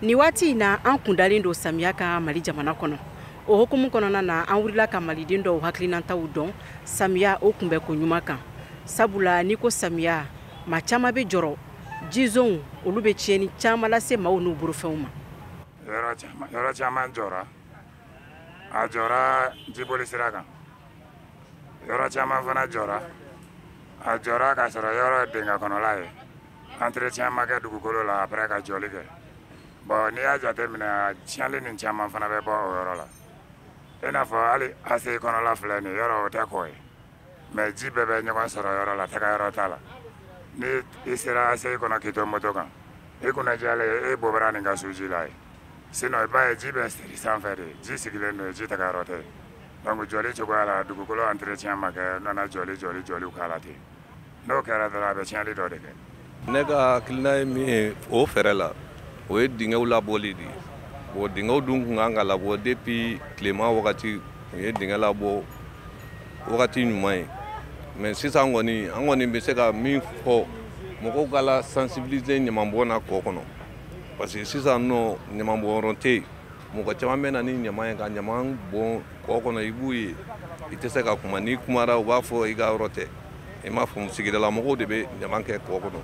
Ni waati na an kundalen do samiya ka Mali jamana kɔnɔ. O hokumu kɔnɔna na an wurila ka maliden dɔw hakilinataw dɔn samiya o kunbɛ ko ɲuman kan. Sabula ni ko samiya ma caman bɛ jɔrɔ jizonw olu bɛ tiɲɛni caman lase maaw n'u burufɛnw ma. Yɔrɔ caman jɔra. A jɔra jiboli sira kan. Yɔrɔ caman fana jɔra. A jɔra ka sɔrɔ yɔrɔ ye dingɛ kɔnɔla ye. Entretien ma kɛ dugukolo la après ka jɔli kɛ. Bon n'i y'a jateminɛ tiɲɛli nin caman fana bɛ bɔ o yɔrɔ la. I n'a fɔ hali ACI kɔnɔla filɛ nin yɔrɔ o tɛ kɔ ye. Mais ji bɛɛ bɛ ɲɔgɔn sɔrɔ yɔrɔ la taga yɔrɔ t'a la. Ni i sera ACI kɔnɔ k'i to moto kan i kunna jalen e bɔbara nin ka suji la ye. Sinon i b'a ye ji bɛ siri sanfɛ de ji sigilen don ji taga yɔrɔ tɛ. Donc jɔli cogoya la dugukolo entretien ma kɛ nana jɔli k'a la ten. N'o kɛra dɔrɔn a bɛ tiɲɛli dɔ de kɛ. Ne ka hakilina ye min ye o fɛrɛ la o ye dingɛw labɔli de ye. O dingɛw dun kun kan ka labɔ depuis tilema wagati o ye dingɛ labɔ wagati ɲuman ye. Mais sisan kɔni an kɔni bɛ se ka min fɔ mɔgɔw ka la sensibiliser ɲamanbɔn na kɔ kɔnɔ. Parce que sisan nɔ ɲamanbɔnyɔrɔ tɛ yen. Mɔgɔ caman bɛ na ni ɲaman ye ka ɲaman bɔn kɔ kɔnɔ i b'u ye i tɛ se ka kuma n'i kumara u b'a fɔ i ka yɔrɔ tɛ. I m'a faamu sigidala mɔgɔw de bɛ ɲaman kɛ kɔ kɔnɔ.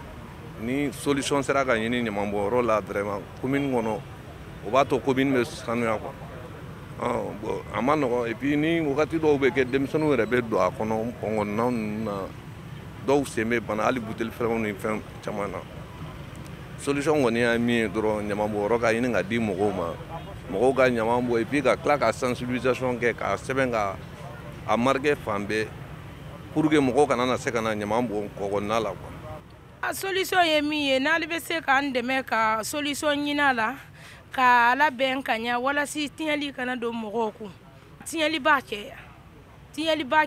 Ni solution sera ka ɲini ɲamanbɔnyɔrɔ la vraiment commune kɔnɔ o b'a to commune bɛ sanuya quoi. Bon a ma nɔgɔn et puis ni wagati dɔw bɛ kɛ denmisɛnninw yɛrɛ bɛ don a kɔnɔ kɔngɔnnaw ninnu na dɔw sen bɛ bana hali buteli fɛnw ni fɛn caman na. Solution kɔni ye min ye dɔrɔn ɲamanbɔnyɔrɔ ka ɲini ka di mɔgɔw ma. Mɔgɔw ka ɲaman bɔ et puis ka tila ka sensibilisation kɛ k'a sɛbɛn ka a marqué fan bɛɛ pour que mɔgɔw kana na se ka na ɲaman bɔn kɔgɔnna la quoi. A solution ye min ye n'ale bɛ se k'an dɛmɛ ka solution ɲini a la ka labɛn ka ɲɛ walasa tiɲɛli kana don mɔgɔw kun. Tiɲɛli b'a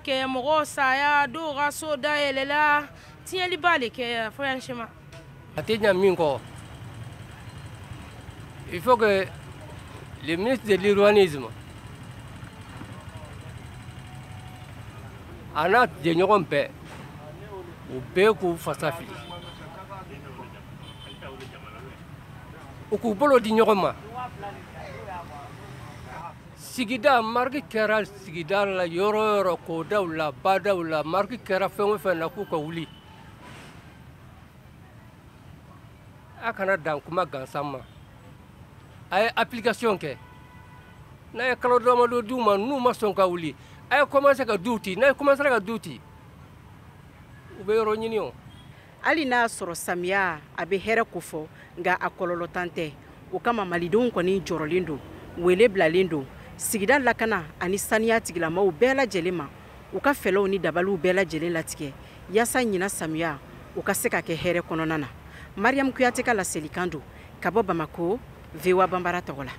kɛ mɔgɔw saya dɔw ka so dayɛlɛla tiɲɛli b'a le kɛ franchement. A tɛ ɲɛ min kɔ il faut que le ministre de l'urbanisme a n'a jɛɲɔgɔn bɛɛ u bɛɛ k'u fasa fili u k'u bolo di ɲɔgɔn ma. Sigida marque kɛra sigida la yɔrɔ o yɔrɔ k'odaw la badaw la marque kɛra fɛn o fɛn na k'u ka wuli. A kana dan kuma gansan ma a ye application kɛ n'a ye kalo damadɔ d'u ma n'u ma sɔn ka wuli a ye commencé ka du ci n'a ye commencé ka du ci u bɛ yɔrɔ ɲini o. Hali n'a sɔrɔ samiya a bɛ hɛrɛ ko fɔ nka a kɔlɔlɔ tan tɛ o kama malidenw kɔni jɔrɔlen don wele bilalen don sigida lakana ani saniya tigilamaw bɛɛ lajɛlen ma u ka fɛlɛw ni dabaliw bɛɛ lajɛlen latigɛ yaasa ɲina samiya u ka se ka kɛ hɛrɛ kɔnɔna na. Mariam Kuyate ka laselikan don ka bɔ Bamako VOA Bambara tɔgɔ la.